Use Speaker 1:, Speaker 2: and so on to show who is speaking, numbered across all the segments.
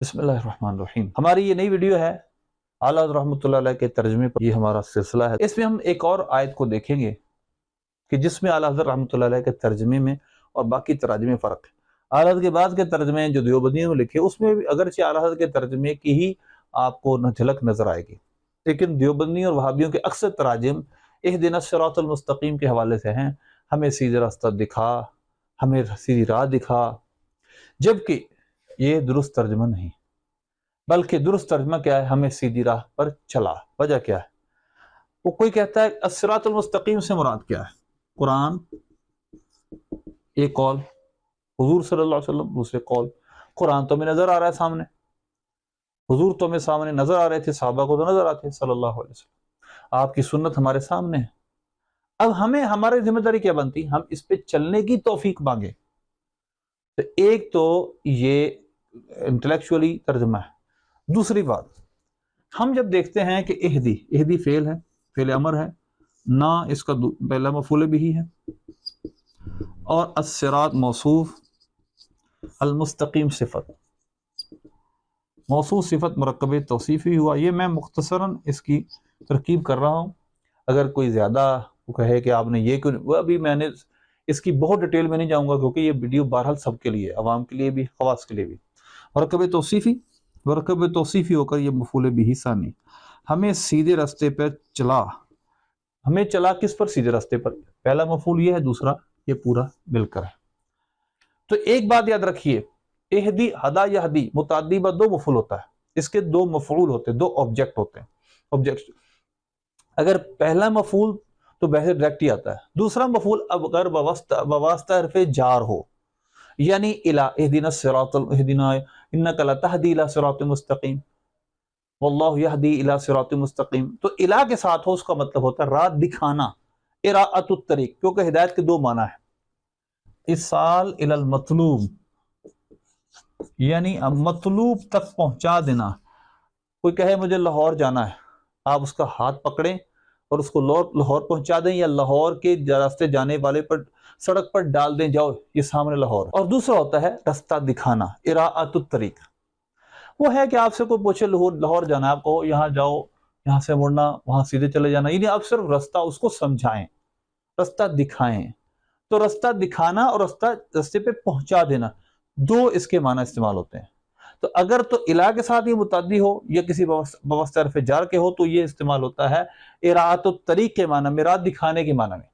Speaker 1: बिस्मिल्लाहिर्रहमानिर्रहीम। हमारी ये नई वीडियो है आला हज़रत रहमतुल्लाह अलैह के तर्जुमे पर, ये हमारा सिलसिला है। इसमें हम एक और आयत को देखेंगे कि जिसमें आला हज़रत रहमतुल्लाह अलैह के तर्जुमे में और बाकी तराजुमे में फ़र्क है। आला हज़रत के बाद के तर्जुमे जो देवबंदियों में लिखे उसमें भी अगरचे आला हज़रत के तर्जुमे की ही आपको झलक नज़र आएगी, लेकिन देवबंदियों और वहाबियों के अक्सर तराजिम इहदिना सिरातल मुस्तकीम के हवाले से हैं, हमें सीधा रास्ता दिखा, हमें सीधी राह दिखा, जबकि ये दुरुस्त तर्जुमा नहीं, बल्कि दुरुस्त तर्जुमा क्या है, हमें सीधी राह पर चला। वजह क्या है? वो कोई कहता है अस्सिरातुल मुस्तकीम से मुराद क्या है? कुरान एक कौल, हुजूर सल्लल्लाहु अलैहि वसल्लम दूसरे कौल। कुरान तो हमें नजर आ रहा है सामने, हुजूर तो हमें सामने नजर आ रहे थे, सहाबा को तो नजर आते हैं सल्लल्लाहु अलैहि वसल्लम, आपकी सुन्नत हमारे सामने है। अब हमें हमारी जिम्मेदारी क्या बनती? हम इस पे चलने की तौफीक मांगे। तो एक तो ये इंटेलेक्चुअली तर्जुमा है। दूसरी बात, हम जब देखते हैं कि इहदी फेल है, फेल अमर है ना, इसका पहला मफूल भी है, और अस्सिरात मौसूफ, अलमुस्तकीम सिफत, मौसूफ सिफत मरकब तौसीफी हुआ। ये मैं मुख्तसरन इसकी तरकीब कर रहा हूँ। अगर कोई ज़्यादा कहे कि आपने ये क्यों, वो अभी मैंने इसकी बहुत डिटेल में नहीं जाऊँगा, क्योंकि ये वीडियो बहरहाल सबके लिए, अवाम के लिए भी, खवास के लिए भी। मरकब तौसीफी होकर ये मफूल बिही सानी, हमें सीधे रास्ते पर चला। हमें चला किस पर? सीधे रास्ते पर। पहला मफूल ये है, दूसरा ये पूरा मिलकर है। तो एक बात याद रखिए, इहदी, हदा, यहदी मुताद्दी बार दो मफूल होता है, इसके दो मफूल होते हैं, दो ऑब्जेक्ट होते हैं। ऑब्जेक्ट अगर पहला मफूल तो वैसे डायरेक्ट ही आता है, दूसरा मफूल अगर वास्ता हरफे जार हो, यानी इला, इहदिना सिरातल, इहदिना इन्नका लतहदी इला सिरातिल मुस्तकीम, वल्लाहु यहदी इला सिरातिल मुस्तकीम। तो इला के साथ हो, उसका मतलब होता है राह दिखाना, इराअतुत तरीक, क्योंकि हिदायत के दो माना है। इसाल इलल मतलूब, यानी मतलूब तक पहुंचा देना। कोई कहे मुझे लाहौर जाना है, आप उसका हाथ पकड़ें और उसको लाहौर पहुंचा दें, या लाहौर के रास्ते जाने वाले पर सड़क पर डाल दें, जाओ ये सामने लाहौर। और दूसरा होता है रास्ता दिखाना, इराअतुत तरीक। वो है कि आपसे कोई पूछे लाहौर जाना है, आपको यहाँ जाओ, यहाँ से मुड़ना, वहां सीधे चले जाना, यानी आप सिर्फ रास्ता उसको समझाएं, रास्ता दिखाएं। तो रास्ता दिखाना और रास्ते पे पहुंचा देना, दो इसके माना इस्तेमाल होते हैं। तो अगर तो इला के साथ ये मुताद्दी हो या किसी बवस्ता हरफ जार के हो, तो ये इस्तेमाल होता है इराअतुत तरीक के माना में, राह दिखाने के माना में।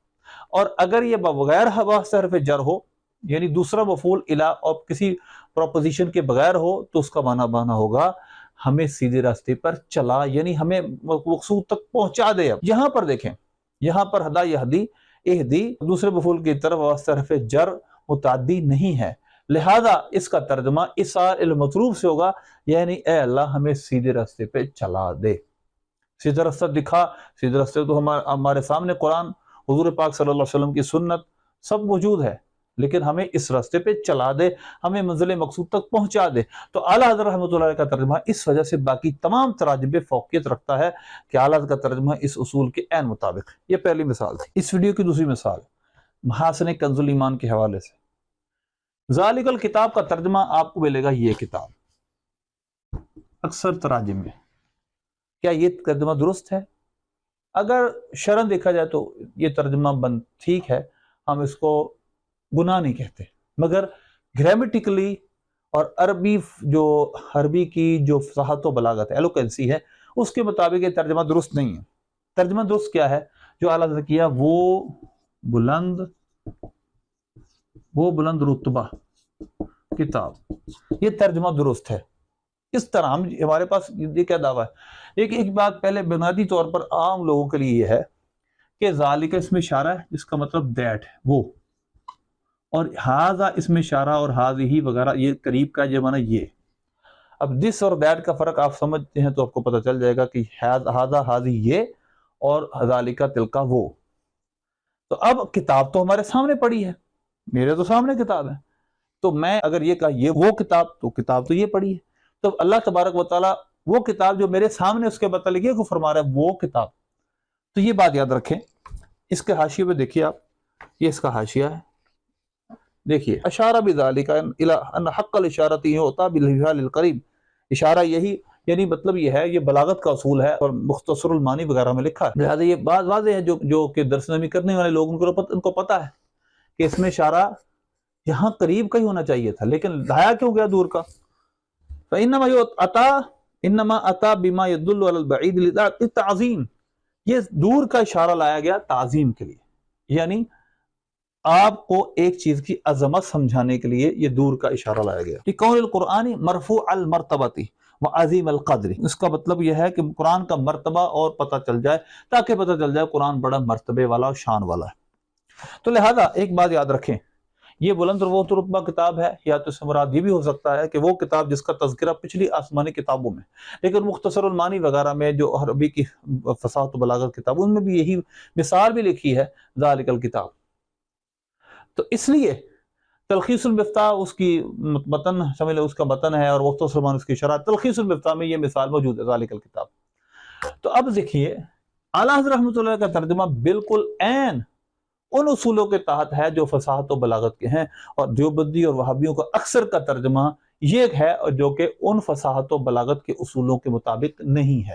Speaker 1: और अगर ये बगैर बवस्ता हरफ जार हो, यानी दूसरा मफूल इला और किसी प्रोपोजिशन के बगैर हो, तो उसका माना होगा हमें सीधे रास्ते पर चला, यानी हमें मकसूद तक पहुंचा दे। अब यहां पर देखें, यहां पर हदा, यहदी, इहदी दूसरे मफूल की तरफ वास्ता हरफ जर मुताद्दी नहीं है, लिहाजा इसका तर्जुमा इसाल इल मतलूब से होगा, यानी ए अल्लाह हमें सीधे रास्ते पे चला दे, सीधा रास्ता दिखा। सीधे रास्ते तो हमारे सामने कुरान, हुजूर पाक सल्लल्लाहु अलैहि वसल्लम की सुन्नत सब मौजूद है, लेकिन हमें इस रास्ते पे चला दे, हमें मंजिल मकसूद तक पहुंचा दे। तो आला हज़रत रहमतुल्लाह अलैह का तर्जुमा इस वजह से बाकी तमाम तराजिम पे फौकियत रखता है कि आला हज़रत का तर्जुमा इस उसूल के ऐन मुताबिक। ये पहली मिसाल थी। इस वीडियो की दूसरी मिसाल महासने कंजुल ईमान के हवाले से, ज़ालिकल किताब का तर्जुमा आपको मिलेगा ये किताब। अक्सर तराजिम में क्या ये तर्जुमा दुरुस्त है? अगर शरन देखा जाए तो ये तर्जुमा बंद ठीक है, हम इसको गुनाह नहीं कहते, मगर ग्रामेटिकली और अरबी की जो फसाहत व बलागत है, एलोकेंसी है, उसके मुताबिक ये तर्जुमा दुरुस्त नहीं है। तर्जुमा दुरुस्त क्या है? जो आला ने किया, वो बुलंद रुतबा किताब, ये तर्जुमा दुरुस्त है। इस तरह हमारे पास ये क्या दावा है? एक बात पहले बुनियादी तौर पर आम लोगों के लिए ये है कि ज़ालिका इसमें इशारा है, जिसका मतलब दैट है, वो, और हाजा इसमें इशारा और हाज़िही वगैरह ये करीब का जो माना ये। अब दिस और दैट का फर्क आप समझते हैं तो आपको पता चल जाएगा कि हाजा हाजी ये और ज़ालिका तिलका वो। तो अब किताब तो हमारे सामने पड़ी है, मेरे तो सामने किताब है, तो मैं अगर ये कहा ये वो किताब, तो किताब तो ये पड़ी है। तो अल्लाह तबारक व तआला वो किताब जो मेरे सामने उसके मतलब को फरमा रहा है वो किताब। तो ये बात याद रखें। इसके हाशिये पे देखिए आप, ये इसका हाशिया है, देखिए अशारा बिज़ालिका इला अन हक़्क़ल इशारती होता बिल करीब, اشارہ یہی یعنی مطلب یہ ہے، یہ بلاغت کا اصول ہے اور مختصر المانی وغیرہ میں لکھا ہے، لہٰذا یہ بات واضح ہے جو کہ درس نمی کرنے والے لوگ ان کو پتہ ہے کہ اس میں اشارہ یہاں قریب کا ہی ہونا چاہیے تھا، لیکن لایا کیوں گیا دور کا؟ انما اتا بما يدل على البعید للتعظیم، یہ دور کا اشارہ لایا گیا تعظیم کے لیے، یعنی آپ کو ایک چیز کی عظمت سمجھانے کے لیے یہ دور کا اشارہ لایا گیا کہ کون القرآن مرفوع المرتبتی وعظیم القدر، اس کا مطلب یہ ہے کہ قرآن کا مرتبہ اور پتہ چل جائے، تاکہ پتہ چل جائے قرآن بڑا مرتبے والا اور شان والا ہے۔ تو لہذا ایک بات یاد رکھیں، یہ بلند و رتبہ کتاب ہے، یا تو اس سے مراد یہ بھی ہو سکتا ہے کہ وہ کتاب جس کا تذکرہ پچھلی آسمانی کتابوں میں، لیکن مختصر المانی وغیرہ میں جو عربی کی فصاحت و بلاغت کتاب، ان میں بھی یہی مثال بھی لکھی ہے ذالک الکتاب۔ تو اس لیے تلخیص المفتاح اس کی متن شامل ہے، اس کا متن ہے، اور مختصر المانی اس کی شرح۔ تلخیص المفتاح میں یہ مثال موجود ہے ذالک الکتاب۔ تو اب دیکھیے اعلیٰ حضرت رحمۃ اللہ کا ترجمہ بالکل عین ان اصولوں کے تحت ہے جو فصاحت و بلاغت کے ہیں، اور دیوبندی اور وہابیوں کا اکثر کا ترجمہ یہ ہے جو کہ ان فصاحت و بلاغت کے اصولوں کے مطابق نہیں ہے۔